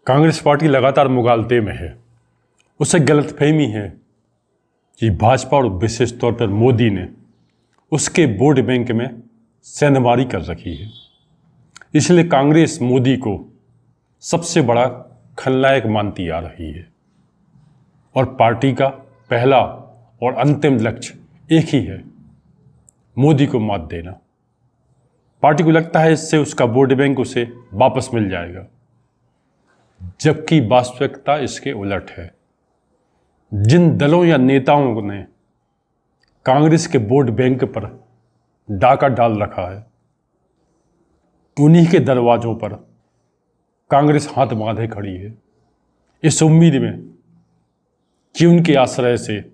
Congress party लगातार मुगालते में है। उसे गलतफहमी है कि भाजपा और विशेष तौर पर मोदी ने उसके वोट बैंक में सेंधमारी कर रखी है। इसलिए कांग्रेस मोदी को सबसे बड़ा खलनायक मानती आ रही है और पार्टी का पहला और अंतिम लक्ष्य एक ही है, मोदी को मात देना। पार्टी को लगता है इससे उसका वोट बैंक उसे वापस मिल जाएगा, जबकि वास्तविकता इसके उलट है। जिन दलों या नेताओं ने कांग्रेस के वोट बैंक पर डाका डाल रखा है, उन्हीं के दरवाजों पर कांग्रेस हाथ बांधे खड़ी है, इस उम्मीद में कि उनके आश्रय से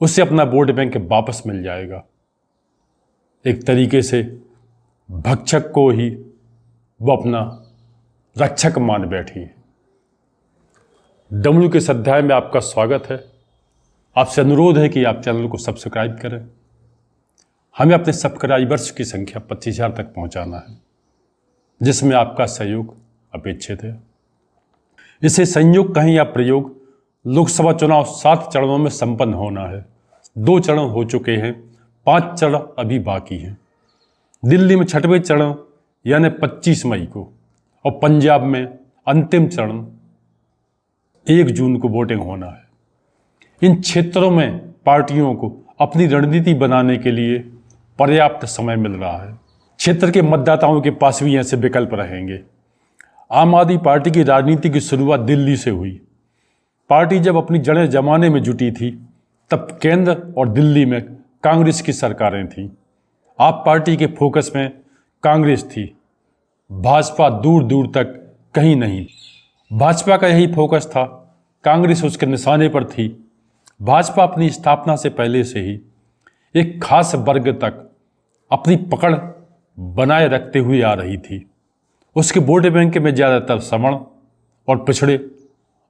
उसे अपना वोट बैंक वापस मिल जाएगा। एक तरीके से भक्षक को ही वो अपना रक्षक मान बैठी है। डब्ल्यू के इस अध्याय में आपका स्वागत है। आपसे अनुरोध है कि आप चैनल को सब्सक्राइब करें। हमें अपने सब्सक्राइबर्स की संख्या 25,000 तक पहुंचाना है, जिसमें आपका सहयोग अपेक्षित है। इसे संयोग कहें या प्रयोग, लोकसभा चुनाव 7 चरणों में संपन्न होना है। 2 चरण हो चुके हैं, 5 चरण अभी बाकी हैं। दिल्ली में 6वें चरण यानी 25 मई को और पंजाब में अंतिम चरण 1 जून को वोटिंग होना है। इन क्षेत्रों में पार्टियों को अपनी रणनीति बनाने के लिए पर्याप्त समय मिल रहा है। क्षेत्र के मतदाताओं के पास भी ऐसे विकल्प रहेंगे। आम आदमी पार्टी की राजनीति की शुरुआत दिल्ली से हुई। पार्टी जब अपनी जड़ें जमाने में जुटी थी, तब केंद्र और दिल्ली में कांग्रेस की सरकारें थीं। आप पार्टी के फोकस में कांग्रेस थी, भाजपा दूर दूर तक कहीं नहीं। भाजपा का यही फोकस था, कांग्रेस उसके निशाने पर थी। भाजपा अपनी स्थापना से पहले से ही एक खास वर्ग तक अपनी पकड़ बनाए रखते हुए आ रही थी। उसके वोट बैंक में ज़्यादातर सवर्ण और पिछड़े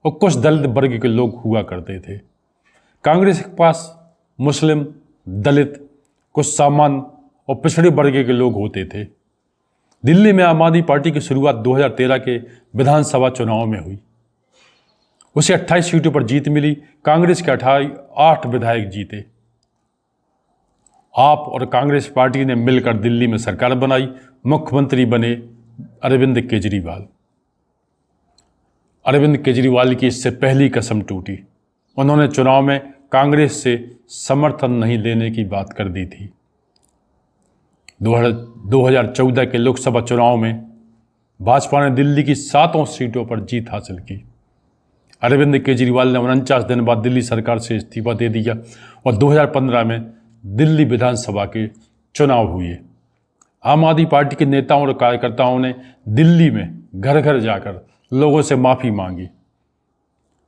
और कुछ दलित वर्ग के लोग हुआ करते थे। कांग्रेस के पास मुस्लिम, दलित, कुछ सामान्य और पिछड़े वर्ग के लोग होते थे। दिल्ली में आम आदमी पार्टी की शुरुआत 2013 के विधानसभा चुनाव में हुई। उसे 28 सीटों पर जीत मिली। कांग्रेस के 8 विधायक जीते। आप और कांग्रेस पार्टी ने मिलकर दिल्ली में सरकार बनाई। मुख्यमंत्री बने अरविंद केजरीवाल। अरविंद केजरीवाल की इससे पहली कसम टूटी। उन्होंने चुनाव में कांग्रेस से समर्थन नहीं लेने की बात कर दी थी। 2014 के लोकसभा चुनाव में भाजपा ने दिल्ली की 7 सीटों पर जीत हासिल की। अरविंद केजरीवाल ने 49 दिन बाद दिल्ली सरकार से इस्तीफा दे दिया और 2015 में दिल्ली विधानसभा के चुनाव हुए। आम आदमी पार्टी के नेताओं और कार्यकर्ताओं ने दिल्ली में घर घर जाकर लोगों से माफ़ी मांगी।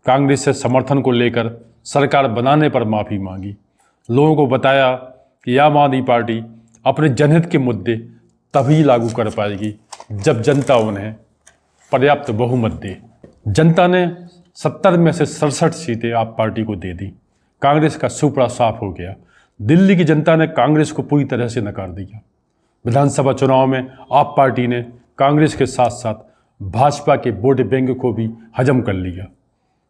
कांग्रेस से समर्थन को लेकर सरकार बनाने पर माफ़ी मांगी। लोगों को बताया कि आम आदमी पार्टी अपने जनहित के मुद्दे तभी लागू कर पाएगी जब जनता उन्हें पर्याप्त बहुमत दे। जनता ने 70 में से 67 सीटें आप पार्टी को दे दी। कांग्रेस का सुपड़ा साफ हो गया। दिल्ली की जनता ने कांग्रेस को पूरी तरह से नकार दिया। विधानसभा चुनाव में आप पार्टी ने कांग्रेस के साथ साथ भाजपा के वोट बैंक को भी हजम कर लिया।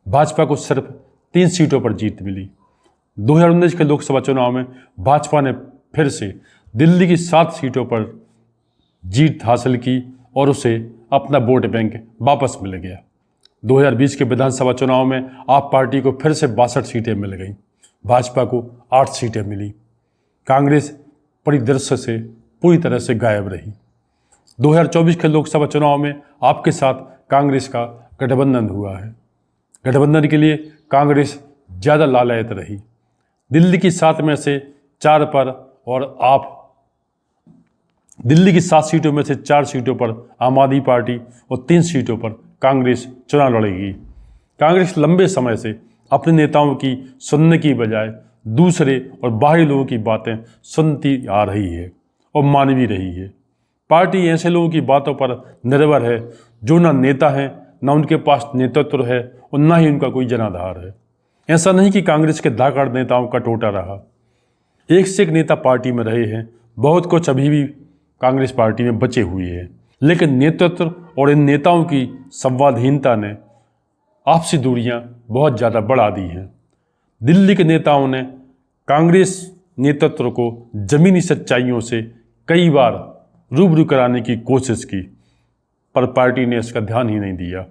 भाजपा को सिर्फ 3 सीटों पर जीत मिली। 2019 के लोकसभा चुनाव में भाजपा ने फिर से दिल्ली की 7 सीटों पर जीत हासिल की और उसे अपना वोट बैंक वापस मिल गया। 2020 के विधानसभा चुनाव में आप पार्टी को फिर से 62 सीटें मिल गईं। भाजपा को 8 सीटें मिली। कांग्रेस परिदृश्य से पूरी तरह से गायब रही। 2024 के लोकसभा चुनाव में आपके साथ कांग्रेस का गठबंधन हुआ है। गठबंधन के लिए कांग्रेस ज़्यादा लालायत रही। दिल्ली की 7 में से 4 पर और आप दिल्ली की 7 सीटों में से 4 सीटों पर आम आदमी पार्टी और 3 सीटों पर कांग्रेस चुनाव लड़ेगी। कांग्रेस लंबे समय से अपने नेताओं की सुनने की बजाय दूसरे और बाहरी लोगों की बातें सुनती आ रही है और मान भी रही है। पार्टी ऐसे लोगों की बातों पर निर्भर है जो ना नेता हैं, ना उनके पास नेतृत्व है और ना ही उनका कोई जनाधार है। ऐसा नहीं कि कांग्रेस के धाकड़ नेताओं का टोटा रहा। एक से एक नेता पार्टी में रहे हैं। बहुत कुछ अभी भी कांग्रेस पार्टी में बचे हुए हैं। लेकिन नेतृत्व और इन नेताओं की संवादहीनता ने आपसी दूरियां बहुत ज़्यादा बढ़ा दी हैं। दिल्ली के नेताओं ने कांग्रेस नेतृत्व को जमीनी सच्चाइयों से कई बार रूबरू कराने की कोशिश की, पर पार्टी ने इसका ध्यान ही नहीं दिया।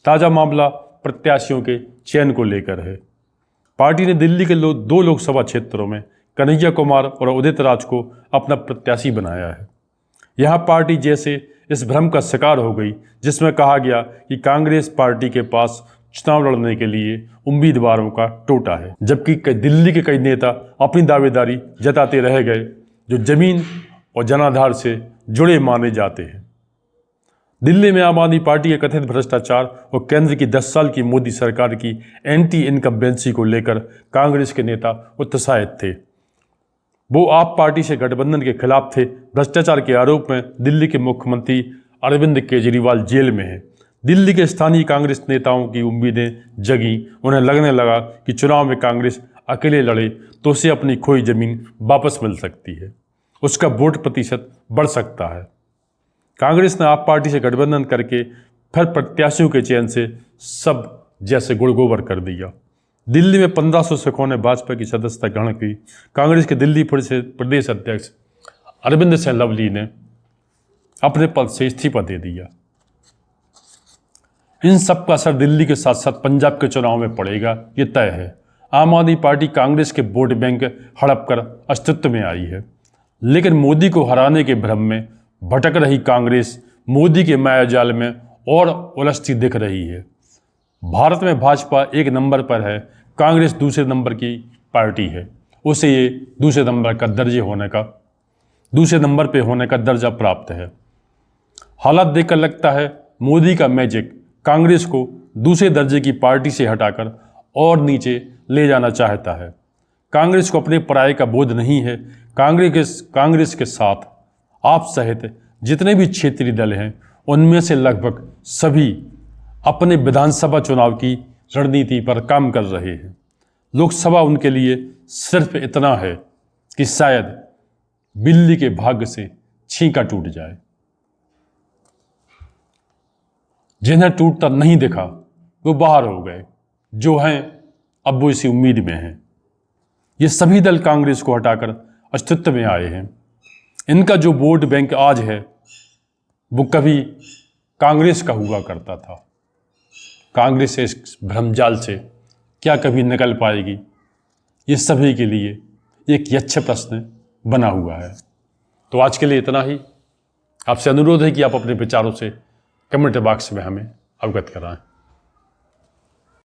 ताज़ा मामला प्रत्याशियों के चयन को लेकर है। पार्टी ने दिल्ली के दो लोकसभा क्षेत्रों में कन्हैया कुमार और उदित राज को अपना प्रत्याशी बनाया है। यहाँ पार्टी जैसे इस भ्रम का शिकार हो गई जिसमें कहा गया कि कांग्रेस पार्टी के पास चुनाव लड़ने के लिए उम्मीदवारों का टोटा है, जबकि दिल्ली के कई नेता अपनी दावेदारी जताते रह गए जो जमीन और जनाधार से जुड़े माने जाते हैं। दिल्ली में आम आदमी पार्टी के कथित भ्रष्टाचार और केंद्र की 10 साल की मोदी सरकार की एंटी इनकम्बेंसी को लेकर कांग्रेस के नेता उत्साहित थे। वो आप पार्टी से गठबंधन के खिलाफ थे। भ्रष्टाचार के आरोप में दिल्ली के मुख्यमंत्री अरविंद केजरीवाल जेल में हैं। दिल्ली के स्थानीय कांग्रेस नेताओं की उम्मीदें जगी। उन्हें लगने लगा कि चुनाव में कांग्रेस अकेले लड़े तो उसे अपनी खोई जमीन वापस मिल सकती है, उसका वोट प्रतिशत बढ़ सकता है। कांग्रेस ने आप पार्टी से गठबंधन करके फिर प्रत्याशियों के चयन से सब जैसे गुड़गोबर कर दिया। दिल्ली में 1500 सिखों ने भाजपा की सदस्यता ग्रहण की। कांग्रेस के दिल्ली प्रदेश अध्यक्ष अरविंद सिंह लवली ने अपने पद से इस्तीफा दे दिया। इन सब का असर दिल्ली के साथ साथ पंजाब के चुनाव में पड़ेगा, ये तय है। आम आदमी पार्टी कांग्रेस के वोट बैंक हड़प कर अस्तित्व में आई है, लेकिन मोदी को हराने के भ्रम में भटक रही कांग्रेस मोदी के मायाजाल में और उलझती दिख रही है। भारत में भाजपा एक नंबर पर है, कांग्रेस दूसरे नंबर की पार्टी है। उसे ये दूसरे नंबर पे होने का दर्जा प्राप्त है। हालात देखकर लगता है मोदी का मैजिक कांग्रेस को दूसरे दर्जे की पार्टी से हटाकर और नीचे ले जाना चाहता है। कांग्रेस को अपने पराये का बोध नहीं है। कांग्रेस के साथ आप सहित जितने भी क्षेत्रीय दल हैं उनमें से लगभग सभी अपने विधानसभा चुनाव की रणनीति पर काम कर रहे हैं। लोकसभा उनके लिए सिर्फ इतना है कि शायद बिल्ली के भाग्य से छींका टूट जाए। जिन्हें टूटता नहीं दिखा वो बाहर हो गए, जो हैं अब वो इसी उम्मीद में हैं। ये सभी दल कांग्रेस को हटाकर अस्तित्व में आए हैं। इनका जो वोट बैंक आज है वो कभी कांग्रेस का हुआ करता था। कांग्रेस इस भ्रमजाल से क्या कभी निकल पाएगी, ये सभी के लिए एक यच्छ प्रश्न बना हुआ है। तो आज के लिए इतना ही। आपसे अनुरोध है कि आप अपने विचारों से कमेंट बॉक्स में हमें अवगत कराएं।